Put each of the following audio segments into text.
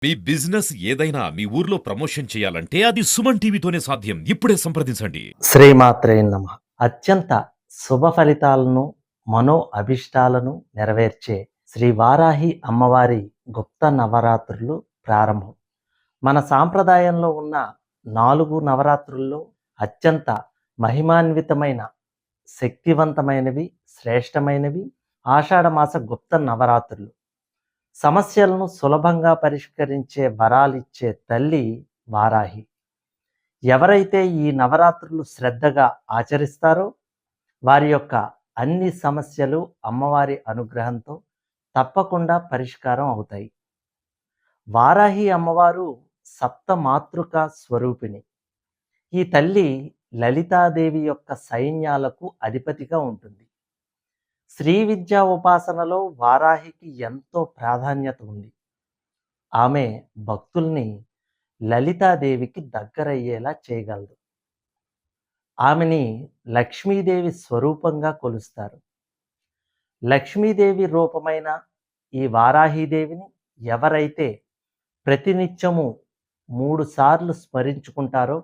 మీ business ఏదైనా మీ ఊర్లో promotion చేయాలంటే అది సుమన్ టీవీతోనే సాధ్యం. ఇప్పుడే సంప్రదించండి. శ్రీమాత్రే నమః. అత్యంత శుభ ఫలితాలను, మనో అభిష్టాలను నెరవేర్చే శ్రీ వారాహి అమ్మవారి గుప్త నవరాత్రులు ప్రారంభం. మన సాంప్రదాయంలో ఉన్న 4 నవరాత్రుల్లో అత్యంత మహిమాన్వితమైన, శక్తివంతమైనవి, శ్రేష్టమైనవి ఆషాఢమాస గుప్త నవరాత్రులు. సమస్యలను సులభంగా పరిష్కరించే వరాలిచ్చే తల్లి వారాహి. ఎవరైతే ఈ నవరాత్రులు శ్రద్ధగా ఆచరిస్తారో వారి యొక్క అన్ని సమస్యలు అమ్మవారి అనుగ్రహంతో తప్పకుండా పరిష్కారం అవుతాయి. వారాహి అమ్మవారు సప్త మాతృక స్వరూపిణి. ఈ తల్లి లలితాదేవి యొక్క సైన్యాలకు అధిపతిగా ఉంటుంది. శ్రీ విద్యా ఉపాసనలో వారాహికి ఎంతో ప్రాధాన్యత ఉంది. ఆమె భక్తుల్ని లలితాదేవికి దగ్గరయ్యేలా చేయగలదు. ఆమెని లక్ష్మీదేవి స్వరూపంగా కొలుస్తారు. లక్ష్మీదేవి రూపమైన ఈ వారాహీదేవిని ఎవరైతే ప్రతినిత్యము 3 సార్లు స్మరించుకుంటారో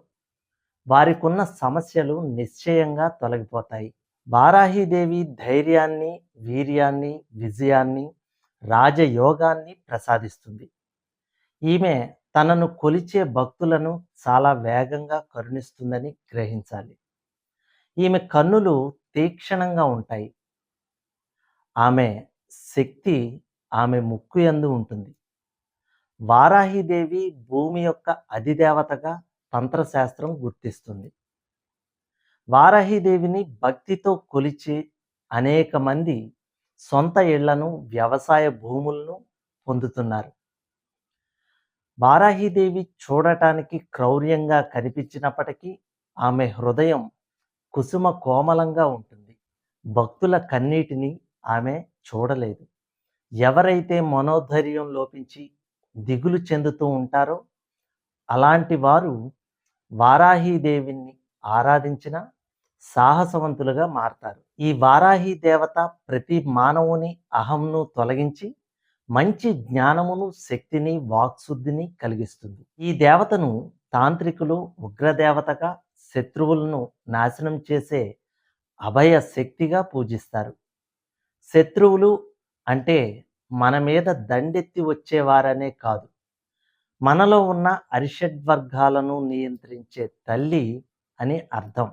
వారికున్న సమస్యలు నిశ్చయంగా తొలగిపోతాయి. వారాహీదేవి ధైర్యాన్ని, వీర్యాన్ని, విజయాన్ని, రాజయోగాన్ని ప్రసాదిస్తుంది. ఈమె తనను కొలిచే భక్తులను చాలా వేగంగా కరుణిస్తుందని గ్రహించాలి. ఈమె కన్నులు తీక్షణంగా ఉంటాయి. ఆమె శక్తి ఆమె ముక్కు యందు ఉంటుంది. వారాహిదేవి భూమి యొక్క అధిదేవతగా తంత్రశాస్త్రం గుర్తిస్తుంది. వారాహిదేవిని భక్తితో కొలిచి అనేక మంది సొంత ఇళ్లను, వ్యవసాయ భూములను పొందుతున్నారు. వారాహిదేవి చూడటానికి క్రౌర్యంగా కనిపించినప్పటికీ ఆమె హృదయం కుసుమ కోమలంగా ఉంటుంది. భక్తుల కన్నీటిని ఆమె చూడలేదు. ఎవరైతే మనోధైర్యం లోపించి దిగులు చెందుతూ ఉంటారో అలాంటి వారు వారాహీదేవిని ఆరాధించిన సాహసవంతులుగా మారతారు. ఈ వారాహి దేవత ప్రతి మానవుని అహంను తొలగించి మంచి జ్ఞానమును, శక్తిని, వాక్శుద్ధిని కలిగిస్తుంది. ఈ దేవతను తాంత్రికులు ఉగ్రదేవతగా, శత్రువులను నాశనం చేసే అభయ శక్తిగా పూజిస్తారు. శత్రువులు అంటే మన మీద దండెత్తి వచ్చేవారనే కాదు, మనలో ఉన్న అరిషడ్వర్గాలను నియంత్రించే తల్లి అని అర్థం.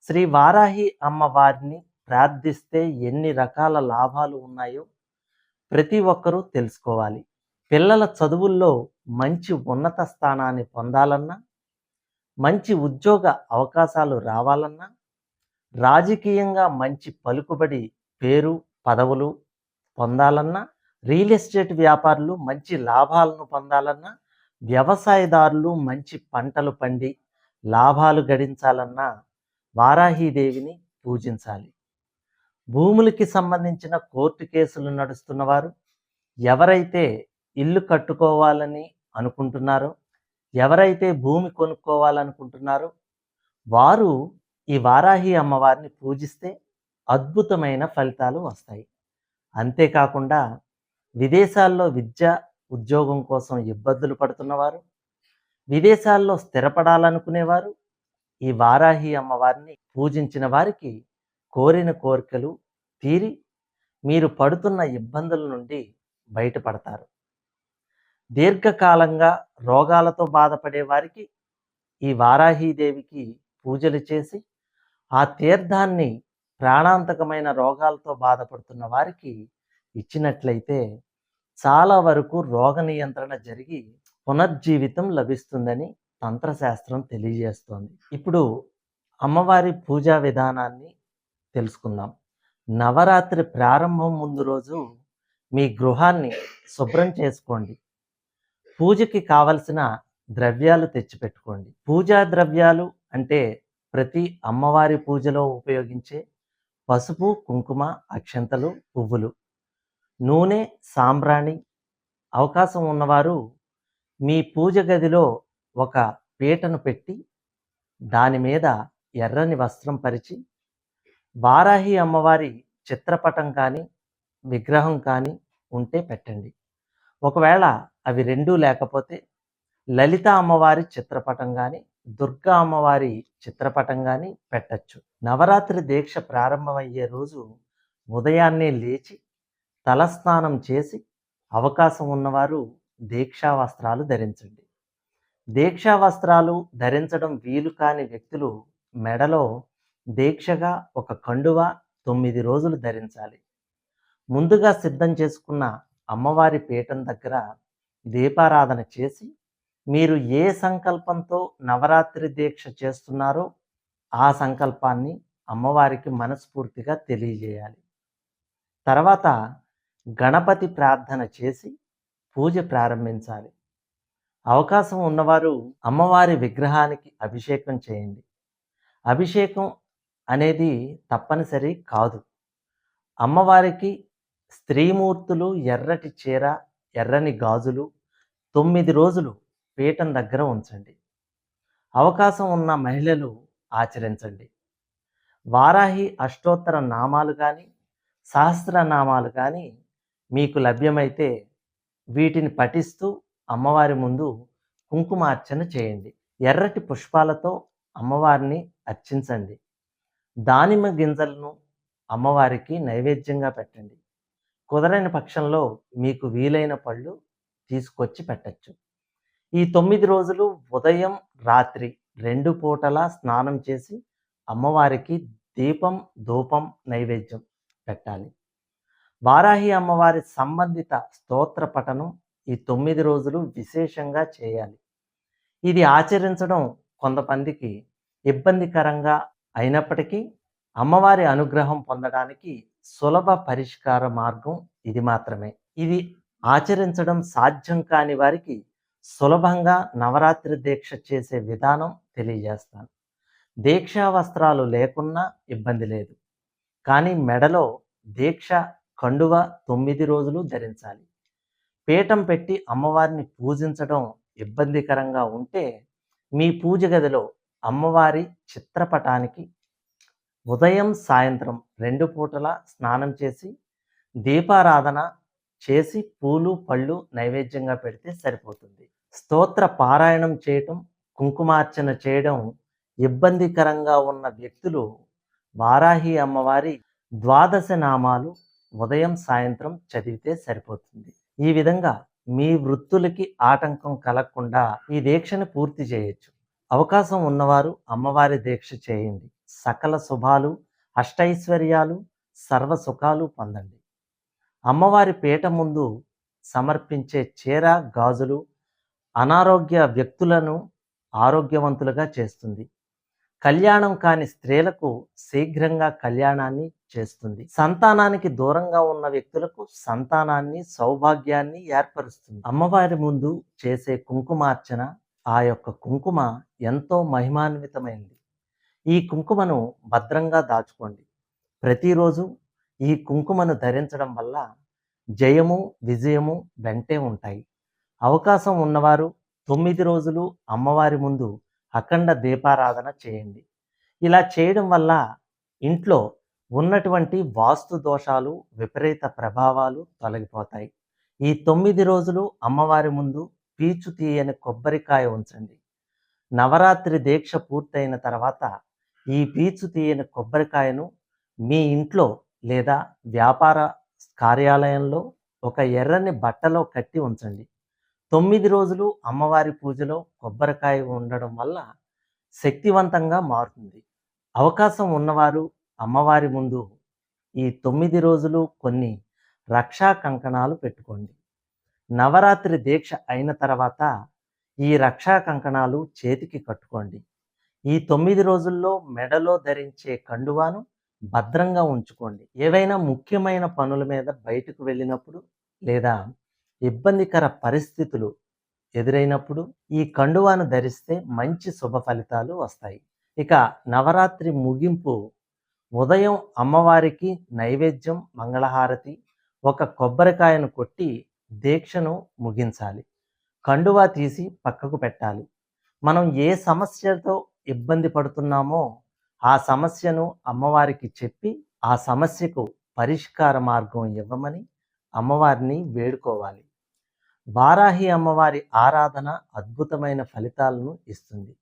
శ్రీ వారాహి అమ్మవారిని ప్రార్థిస్తే ఎన్ని రకాల లాభాలు ఉన్నాయో ప్రతి ఒక్కరూ తెలుసుకోవాలి. పిల్లల చదువుల్లో మంచి ఉన్నత స్థానాన్ని పొందాలన్నా, మంచి ఉద్యోగ అవకాశాలు రావాలన్నా, రాజకీయంగా మంచి పలుకుబడి, పేరు, పదవులు పొందాలన్నా, రియల్ ఎస్టేట్ వ్యాపారులు మంచి లాభాలను పొందాలన్నా, వ్యవసాయదారులు మంచి పంటలు పండి లాభాలు గడించాలన్నా వారాహీదేవిని పూజించాలి. భూములకి సంబంధించిన కోర్టు కేసులు నడుస్తున్నవారు, ఎవరైతే ఇల్లు కట్టుకోవాలని అనుకుంటున్నారో, ఎవరైతే భూమి కొనుక్కోవాలనుకుంటున్నారో వారు ఈ వారాహి అమ్మవారిని పూజిస్తే అద్భుతమైన ఫలితాలు వస్తాయి. అంతేకాకుండా విదేశాల్లో విద్య, ఉద్యోగం కోసం ఇబ్బందులు పడుతున్నవారు, విదేశాల్లో స్థిరపడాలనుకునేవారు ఈ వారాహి అమ్మవారిని పూజించిన వారికి కోరిన కోరికలు తీరి మీరు పడుతున్న ఇబ్బందుల నుండి బయటపడతారు. దీర్ఘకాలంగా రోగాలతో బాధపడే వారికి ఈ వారాహీదేవికి పూజలు చేసి ఆ తీర్థాన్ని ప్రాణాంతకమైన రోగాలతో బాధపడుతున్న వారికి ఇచ్చినట్లయితే చాలా వరకు రోగ నియంత్రణ జరిగి పునర్జీవితం లభిస్తుందని తంత్రశాస్త్రం తెలియజేస్తోంది. ఇప్పుడు అమ్మవారి పూజా విధానాన్ని తెలుసుకుందాం. నవరాత్రి ప్రారంభం ముందు రోజు మీ గృహాన్ని శుభ్రం చేసుకోండి. పూజకి కావలసిన ద్రవ్యాలు తెచ్చిపెట్టుకోండి. పూజా ద్రవ్యాలు అంటే ప్రతి అమ్మవారి పూజలో ఉపయోగించే పసుపు, కుంకుమ, అక్షంతలు, పువ్వులు, నూనె, సాంబ్రాణి. అవకాశం ఉన్నవారు మీ పూజ గదిలో ఒక పీటను పెట్టి దాని మీద ఎర్రని వస్త్రం పరిచి వారాహి అమ్మవారి చిత్రపటం కానీ, విగ్రహం కానీ ఉంటే పెట్టండి. ఒకవేళ అవి రెండూ లేకపోతే లలిత అమ్మవారి చిత్రపటం గాని, దుర్గా అమ్మవారి చిత్రపటం గాని పెట్టొచ్చు. నవరాత్రి దీక్ష ప్రారంభమయ్యే రోజు ఉదయాన్నే లేచి తలస్నానం చేసి అవకాశం ఉన్నవారు దీక్షా వస్త్రాలు ధరించండి. దీక్షా వస్త్రాలు ధరించడం వీలు కాని వ్యక్తులు మెడలో దీక్షగా ఒక కండువ 9 రోజులు ధరించాలి. ముందుగా సిద్ధం చేసుకున్న అమ్మవారి పీఠం దగ్గర దీపారాధన చేసి మీరు ఏ సంకల్పంతో నవరాత్రి దీక్ష చేస్తున్నారో ఆ సంకల్పాన్ని అమ్మవారికి మనస్ఫూర్తిగా తెలియజేయాలి. తర్వాత గణపతి ప్రార్థన చేసి పూజ ప్రారంభించాలి. అవకాశం ఉన్నవారు అమ్మవారి విగ్రహానికి అభిషేకం చేయండి. అభిషేకం అనేది తప్పనిసరి కాదు. అమ్మవారికి స్త్రీమూర్తులు ఎర్రటి చీర, ఎర్రని గాజులు 9 రోజులు పీఠం దగ్గర ఉంచండి. అవకాశం ఉన్న మహిళలు ఆచరించండి. వారాహి అష్టోత్తర నామాలు కానీ, సహస్రనామాలు కానీ మీకు లభ్యమైతే వీటిని పఠిస్తూ అమ్మవారి ముందు కుంకుమార్చన చేయండి. ఎర్రటి పుష్పాలతో అమ్మవారిని అర్చించండి. దానిమ్మ గింజలను అమ్మవారికి నైవేద్యంగా పెట్టండి. కుదరని పక్షంలో మీకు వీలైన పళ్ళు తీసుకొచ్చి పెట్టచ్చు. ఈ 9 రోజులు ఉదయం, రాత్రి 2 పూటలా స్నానం చేసి అమ్మవారికి దీపం, ధూపం, నైవేద్యం పెట్టాలి. వారాహి అమ్మవారి సంబంధిత స్తోత్ర పఠనం ఈ 9 రోజులు విశేషంగా చేయాలి. ఇది ఆచరించడం కొంతమందికి ఇబ్బందికరంగా అయినప్పటికీ అమ్మవారి అనుగ్రహం పొందడానికి సులభ పరిష్కార మార్గం ఇది మాత్రమే. ఇది ఆచరించడం సాధ్యం కాని వారికి సులభంగా నవరాత్రి దీక్ష చేసే విధానం తెలియజేస్తాను. దీక్షా వస్త్రాలు లేకున్నా ఇబ్బంది లేదు. కానీ మెడలో దీక్ష కండువ 9 రోజులు ధరించాలి. పీఠం పెట్టి అమ్మవారిని పూజించడం ఇబ్బందికరంగా ఉంటే మీ పూజ గదిలో అమ్మవారి చిత్రపటానికి ఉదయం, సాయంత్రం 2 పూటలా స్నానం చేసి దీపారాధన చేసి పూలు, పళ్ళు నైవేద్యంగా పెడితే సరిపోతుంది. స్తోత్ర పారాయణం చేయటం, కుంకుమార్చన చేయడం ఇబ్బందికరంగా ఉన్న వ్యక్తులు వారాహి అమ్మవారి 12 నామాలు ఉదయం, సాయంత్రం చదివితే సరిపోతుంది. ఈ విధంగా మీ వృత్తులకి ఆటంకం కలగకుండా ఈ దీక్షను పూర్తి చేయొచ్చు. అవకాశం ఉన్నవారు అమ్మవారి దీక్ష చేయండి. సకల శుభాలు, అష్టైశ్వర్యాలు, సర్వ సుఖాలు పొందండి. అమ్మవారి పీఠ ముందు సమర్పించే చీర, గాజులు అనారోగ్య వ్యక్తులను ఆరోగ్యవంతులుగా చేస్తుంది. కళ్యాణం కాని స్త్రీలకు శీఘ్రంగా కళ్యాణాన్ని చేస్తుంది. సంతానానికి దూరంగా ఉన్న వ్యక్తులకు సంతానాన్ని, సౌభాగ్యాన్ని ఏర్పరుస్తుంది. అమ్మవారి ముందు చేసే కుంకుమార్చన, ఆ యొక్క కుంకుమ ఎంతో మహిమాన్వితమైనది. ఈ కుంకుమను భద్రంగా దాచుకోండి. ప్రతిరోజు ఈ కుంకుమను ధరించడం వల్ల జయము, విజయము వెంటే ఉంటాయి. అవకాశం ఉన్నవారు 9 రోజులు అమ్మవారి ముందు అఖండ దీపారాధన చేయండి. ఇలా చేయడం వల్ల ఇంట్లో ఉన్నటువంటి వాస్తు దోషాలు, విపరీత ప్రభావాలు తొలగిపోతాయి. ఈ 9 రోజులు అమ్మవారి ముందు పీచు తీయని కొబ్బరికాయ ఉంచండి. నవరాత్రి దీక్ష పూర్తయిన తర్వాత ఈ పీచు తీయని కొబ్బరికాయను మీ ఇంట్లో లేదా వ్యాపార కార్యాలయంలో ఒక ఎర్రని బట్టలో కట్టి ఉంచండి. 9 రోజులు అమ్మవారి పూజలో కొబ్బరికాయ ఉండడం వల్ల శక్తివంతంగా మారుతుంది. అవకాశం ఉన్నవారు అమ్మవారి ముందు ఈ 9 రోజులు కొన్ని రక్షా కంకణాలు పెట్టుకోండి. నవరాత్రి దీక్ష అయిన తర్వాత ఈ రక్షా కంకణాలు చేతికి కట్టుకోండి. ఈ 9 రోజుల్లో మెడలో ధరించే కండువాను భద్రంగా ఉంచుకోండి. ఏవైనా ముఖ్యమైన పనుల మీద బయటకు వెళ్ళినప్పుడు లేదా ఇబ్బందికర పరిస్థితులు ఎదురైనప్పుడు ఈ కండువాను ధరిస్తే మంచి శుభ ఫలితాలు వస్తాయి. ఇక నవరాత్రి ముగింపు ఉదయం అమ్మవారికి నైవేద్యం, మంగళహారతి, ఒక కొబ్బరికాయను కొట్టి దీక్షను ముగించాలి. కండువా తీసి పక్కకు పెట్టాలి. మనం ఏ సమస్యతో ఇబ్బంది పడుతున్నామో ఆ సమస్యను అమ్మవారికి చెప్పి ఆ సమస్యకు పరిష్కార మార్గం ఇవ్వమని అమ్మవారిని వేడుకోవాలి. వారాహి అమ్మవారి ఆరాధన అద్భుతమైన ఫలితాలను ఇస్తుంది.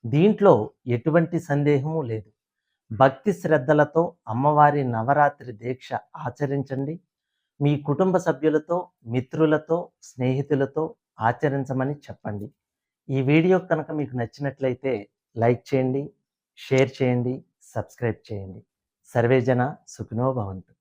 దీంట్లో ఎటువంటి సందేహము లేదు. భక్తి శ్రద్ధలతో అమ్మవారి నవరాత్రి దీక్ష ఆచరించండి. మీ కుటుంబ సభ్యులతో, మిత్రులతో, స్నేహితులతో ఆచరించమని చెప్పండి. ఈ వీడియో కనుక మీకు నచ్చినట్లయితే లైక్ చేయండి, షేర్ చేయండి, సబ్స్క్రైబ్ చేయండి. సర్వేజన సుఖినో భవంతు.